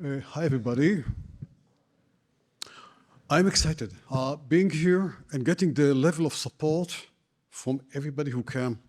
Hi, everybody. I'm excited. Being here and getting the level of support from everybody who came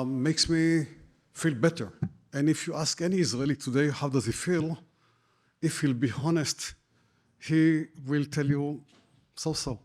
makes me feel better. And if you ask any Israeli today, how does he feel? If he'll be honest, he will tell you so-so.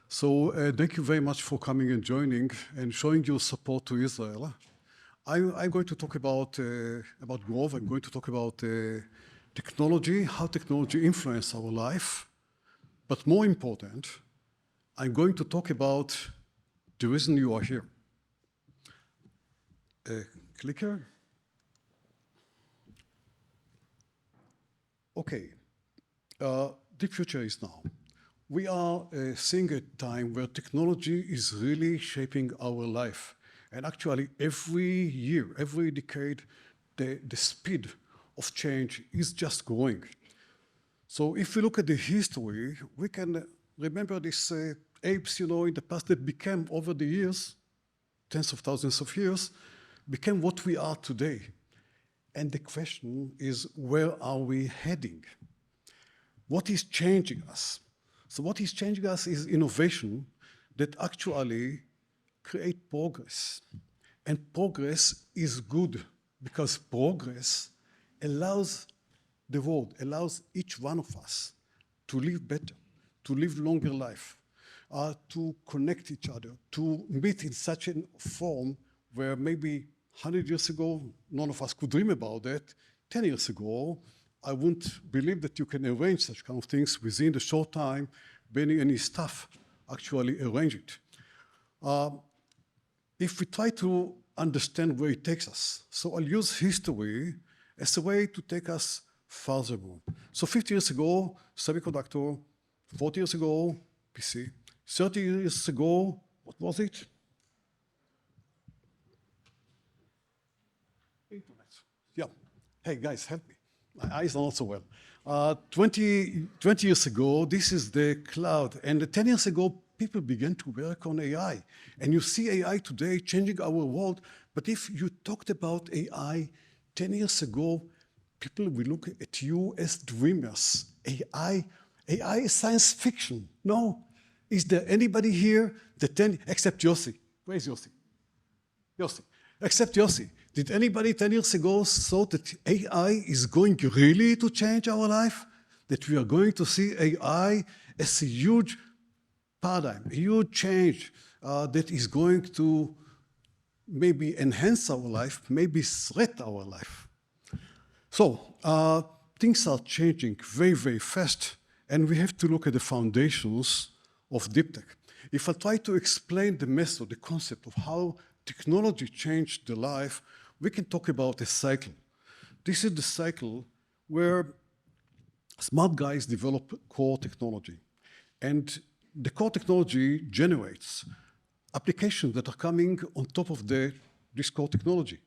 So thank you very much for coming and joining and showing your support to Israel. I'm going to talk about growth. I'm going to talk about technology, how technology influences our life. But more important, I'm going to talk about the reason you are here. Clicker. Okay, the future is now. We are seeing a time where technology is really shaping our life. And actually, every year, every decade, the speed of change is just growing. So if we look at the history, we can remember these apes, in the past that became, over the years, tens of thousands of years, became what we are today. And the question is, where are we heading? What is changing us? So what is changing us is innovation that actually create progress. And progress is good because progress allows the world, allows each one of us to live better, to live longer life, to connect each other, to meet in such a form where maybe 100 years ago, none of us could dream about that. 10 years ago, I wouldn't believe that you can arrange such kind of things within the short time. Barely any staff actually arrange it. If we try to understand where it takes us, so I'll use history as a way to take us furthermore. So 50 years ago, semiconductor, 40 years ago, PC, 30 years ago, what was it? Internet. Yeah. Hey, guys, help me. My eyes are not so well. 20 years ago, this is the cloud. And 10 years ago, people began to work on AI. And you see AI today changing our world. But if you talked about AI 10 years ago, people will look at you as dreamers. AI is science fiction. No. Is there anybody here that except Yossi? Where's Yossi? Yossi. Except Yossi. Did anybody 10 years ago thought that AI is going really to change our life? That we are going to see AI as a huge paradigm, a huge change that is going to maybe enhance our life, maybe threat our life. So things are changing very, very fast, and we have to look at the foundations of deep tech. If I try to explain the method, the concept of how technology changed the life, we can talk about a cycle. This is the cycle where smart guys develop core technology. And the core technology generates applications that are coming on top of this core technology.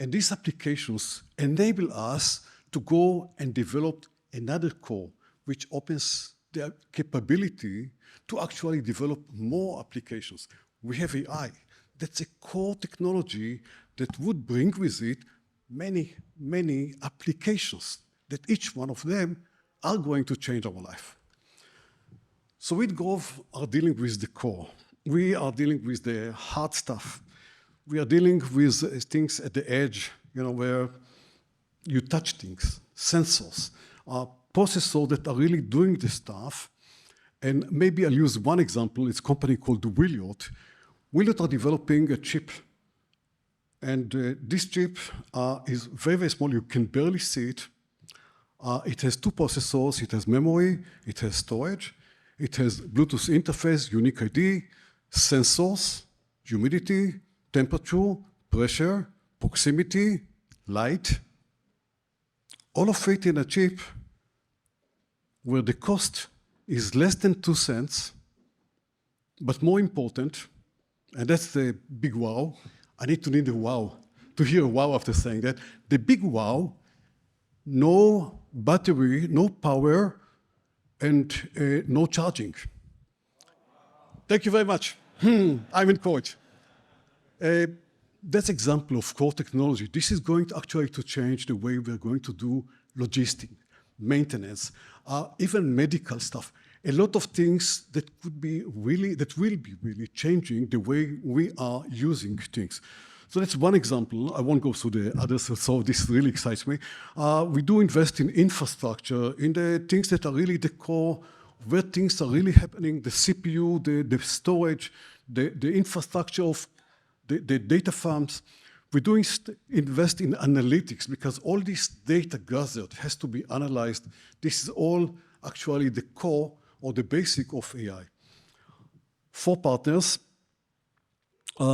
And these applications enable us to go and develop another core, which opens the capability to actually develop more applications. We have AI. That's a core technology that would bring with it many, many applications that each one of them are going to change our life. So with growth are dealing with the core. We are dealing with the hard stuff. We are dealing with things at the edge, where you touch things, sensors, processors that are really doing the stuff. And maybe I'll use one example. It's a company called Wiliot. Wiliot are developing a chip. And this chip is very, very small. You can barely see it. It has two processors. It has memory. It has storage. It has Bluetooth interface, unique ID, sensors, humidity, temperature, pressure, proximity, light. All of it in a chip where the cost is less than 2 cents. But more important, and that's the big wow, I need a wow, to hear a wow after saying that. The big wow, no battery, no power, and no charging. Thank you very much. I'm encouraged. That's example of core technology. This is going to actually to change the way we're going to do logistics. maintenance, even medical stuff. A lot of things that will be really changing the way we are using things. So that's one example. I won't go through the others, so this really excites me. We do invest in infrastructure, in the things that are really the core, where things are really happening, the CPU, the storage, the infrastructure of the data farms. We do invest in analytics because all this data gathered has to be analyzed. This is all actually the core or the basic of AI. 4 partners. We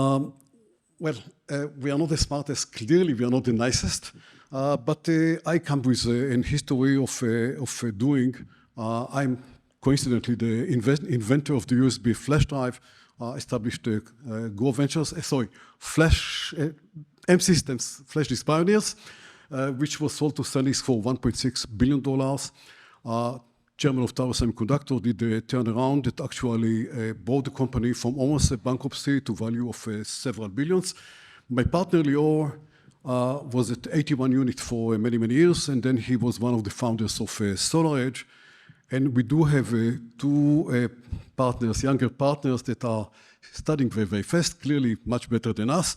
are not the smartest, clearly we are not the nicest, but I come with a history of doing. I'm coincidentally the inventor of the USB flash drive, established Go Ventures, Flash, M Systems, Flash Disk Pioneers, which was sold to Celis for $1.6 billion. Chairman of Tower Semiconductor did a turnaround that actually brought the company from almost a bankruptcy to value of several billions. My partner, Lior, was at 81 Unit for many, many years, and then he was one of the founders of SolarEdge. And we do have 2 partners, younger partners that are studying very, very fast, clearly much better than us.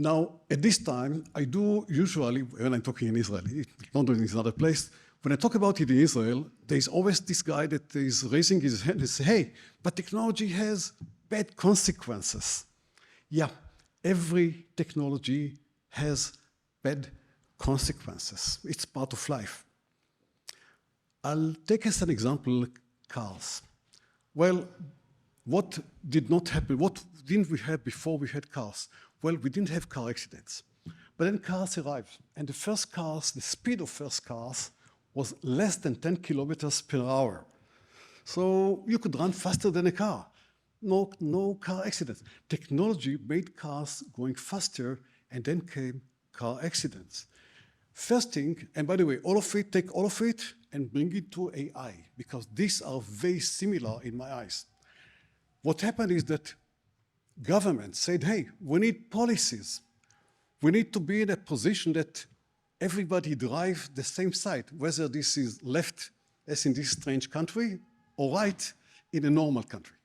Now, at this time, I do usually, when I'm talking in Israel, London is another place, when I talk about it in Israel, there's always this guy that is raising his hand and says, hey, but technology has bad consequences. Yeah, every technology has bad consequences. It's part of life. I'll take as an example cars. Well, what did not happen? What didn't we have before we had cars? Well, we didn't have car accidents. But then cars arrived. And the first cars, the speed of first cars was less than 10 kilometers per hour. So you could run faster than a car. No car accidents. Technology made cars going faster, and then came car accidents. First thing, and by the way, take all of it and bring it to AI, because these are very similar in my eyes. What happened is that government said, hey, we need policies. We need to be in a position that everybody drive the same side, whether this is left, as in this strange country, or right in a normal country.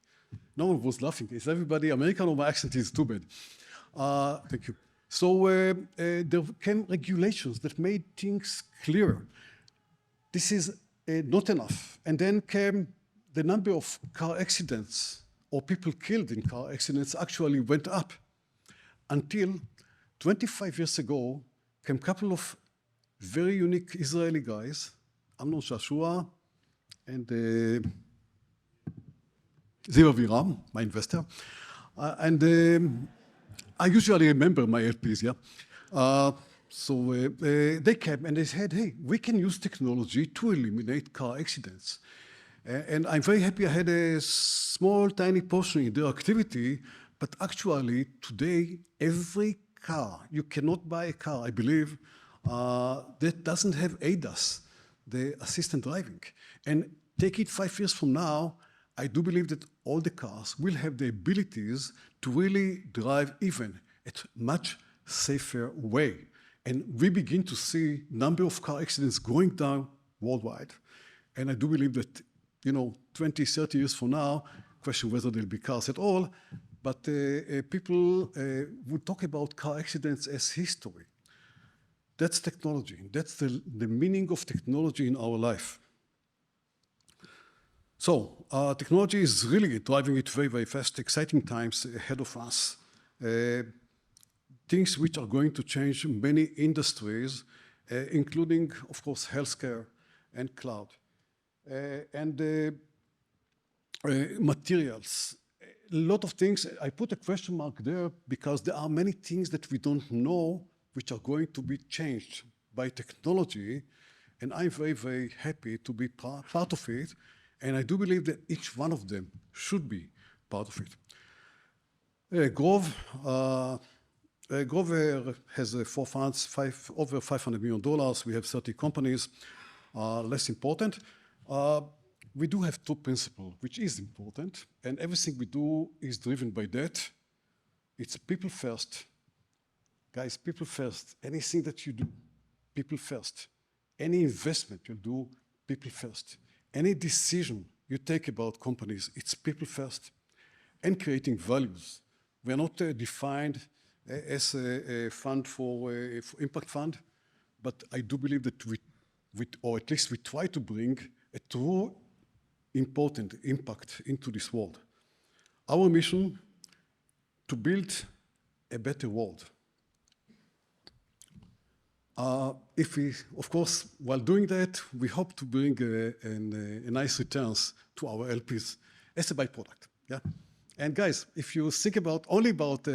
No one was laughing. Is everybody American, or my accent is too bad? Thank you. So there came regulations that made things clearer. This is not enough. And then came the number of car accidents or people killed in car accidents actually went up until 25 years ago came a couple of very unique Israeli guys, Amnon Shashua and Ziva Viram, my investor. I usually remember my LPs, yeah? So they came and they said, hey, we can use technology to eliminate car accidents. And I'm very happy I had a small, tiny portion in their activity, but actually today, every car, you cannot buy a car, I believe, that doesn't have ADAS, the assistant driving. And take it 5 years from now, I do believe that all the cars will have the abilities to really drive even at much safer way. And we begin to see number of car accidents going down worldwide. And I do believe that, 20, 30 years from now, question whether there'll be cars at all, but people would talk about car accidents as history. That's technology. That's the meaning of technology in our life. So technology is really driving it very, very fast, exciting times ahead of us. Things which are going to change many industries, including, of course, healthcare and cloud. And materials. A lot of things, I put a question mark there because there are many things that we don't know which are going to be changed by technology, and I'm very, very happy to be part of it, and I do believe that each one of them should be part of it. Grove has 4 funds, over $500 million. We have 30 companies. Less important. We do have 2 principles, which is important, and everything we do is driven by that. It's people first. Guys, people first. Anything that you do, people first. Any investment you do, people first. Any decision you take about companies, it's people first. And creating values. We are not defined as a fund for impact fund, but I do believe that or at least we try to bring a true important impact into this world. Our mission, to build a better world. If we, of course, while doing that, we hope to bring a nice returns to our LPs as a byproduct. Yeah. And guys, if you think only about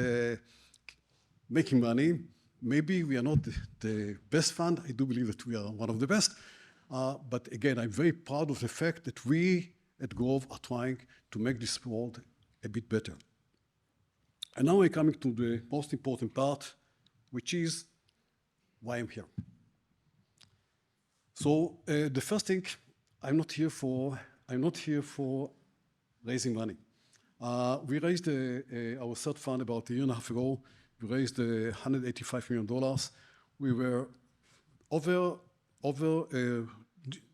making money, maybe we are not the best fund. I do believe that we are one of the best. But again, I'm very proud of the fact that we at Grove are trying to make this world a bit better. And now we're coming to the most important part, which is why I'm here. So the first thing, I'm not here for raising money. We raised our third fund about a year and a half ago. We raised $185 million. We were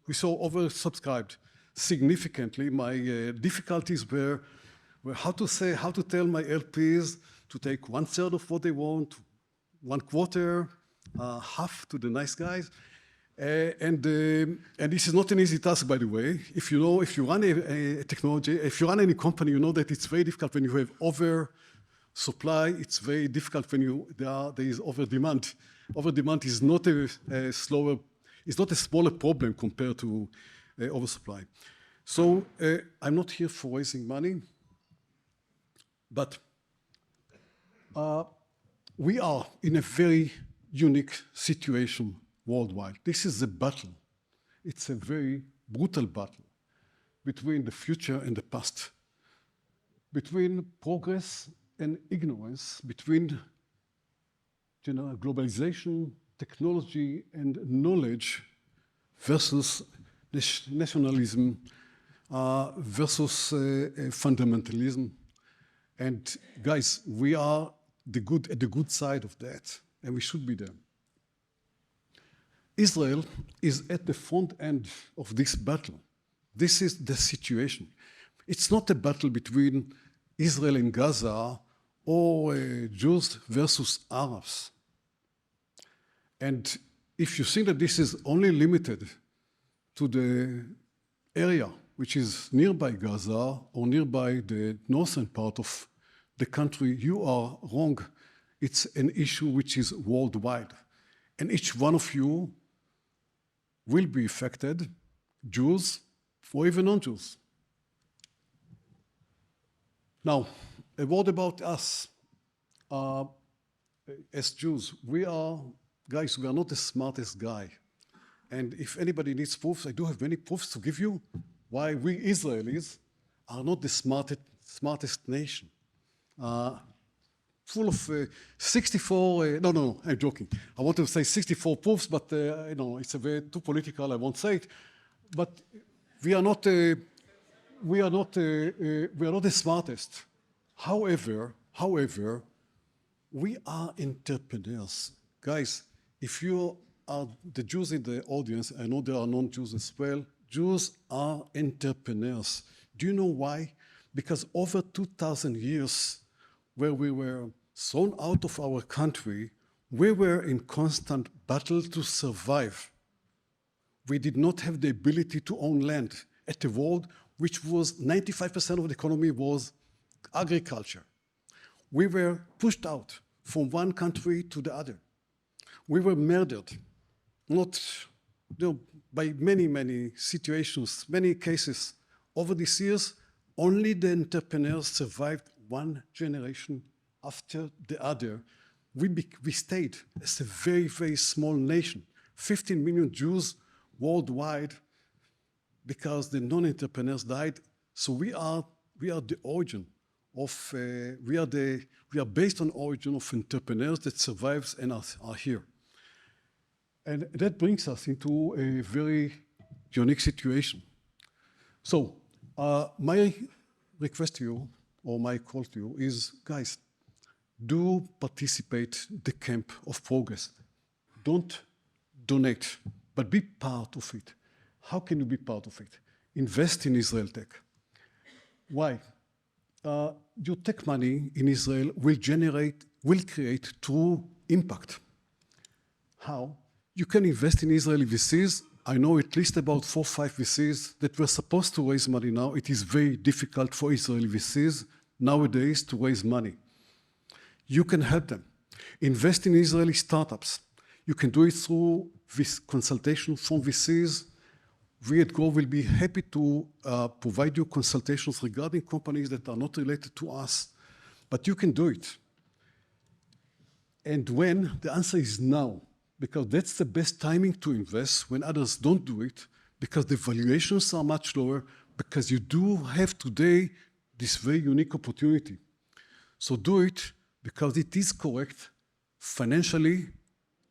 we saw oversubscribed significantly. My difficulties were how to tell my LPs to take 1/3 of what they want, 1/4, half to the nice guys. And this is not an easy task, by the way. If you run a technology, if you run any company, you know that it's very difficult when you have oversupply. It's very difficult when there is overdemand. Overdemand is not it's not a smaller problem compared to oversupply. So I'm not here for raising money, but we are in a very unique situation worldwide. This is a battle. It's a very brutal battle between the future and the past, between progress and ignorance, between globalization, technology, and knowledge versus nationalism versus fundamentalism. And guys, we are at the good side of that, and we should be there. Israel is at the front end of this battle. This is the situation. It's not a battle between Israel and Gaza or Jews versus Arabs. And if you think that this is only limited to the area which is nearby Gaza or nearby the northern part of the country, you are wrong. It's an issue which is worldwide. And each one of you will be affected, Jews or even non-Jews. Now, a word about us. As Jews, we are not the smartest guy. And if anybody needs proofs, I do have many proofs to give you why we Israelis are not the smartest nation. Full of 64, no, I'm joking. I want to say 64 proofs, but it's a bit too political, I won't say it. But we are not the smartest. However, we are entrepreneurs. Guys, if you are the Jews in the audience, I know there are non-Jews as well, Jews are entrepreneurs. Do you know why? Because over 2,000 years, where we were thrown out of our country, we were in constant battle to survive. We did not have the ability to own land at a world which was 95% of the economy was agriculture. We were pushed out from one country to the other. We were murdered, by many situations, many cases. Over these years, only the entrepreneurs survived one generation after the other. We stayed as a very small nation, 15 million Jews worldwide, because the non-entrepreneurs died. So we are the origin of we are based on origin of entrepreneurs that survives and are here. And that brings us into a very unique situation. So my request to you, or my call to you, is, guys, do participate in the camp of progress. Don't donate, but be part of it. How can you be part of it? Invest in Israel tech. Why? Your tech money in Israel will create true impact. How? You can invest in Israeli VCs. I know at least about 4 or 5 VCs that were supposed to raise money now. It is very difficult for Israeli VCs nowadays to raise money. You can help them. Invest in Israeli startups. You can do it through this consultation from VCs. We at Grow will be happy to provide you consultations regarding companies that are not related to us, but you can do it. And when? The answer is now, because that's the best timing to invest when others don't do it, because the valuations are much lower, because you do have today this very unique opportunity. So do it because it is correct financially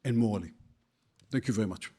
and morally. Thank you very much.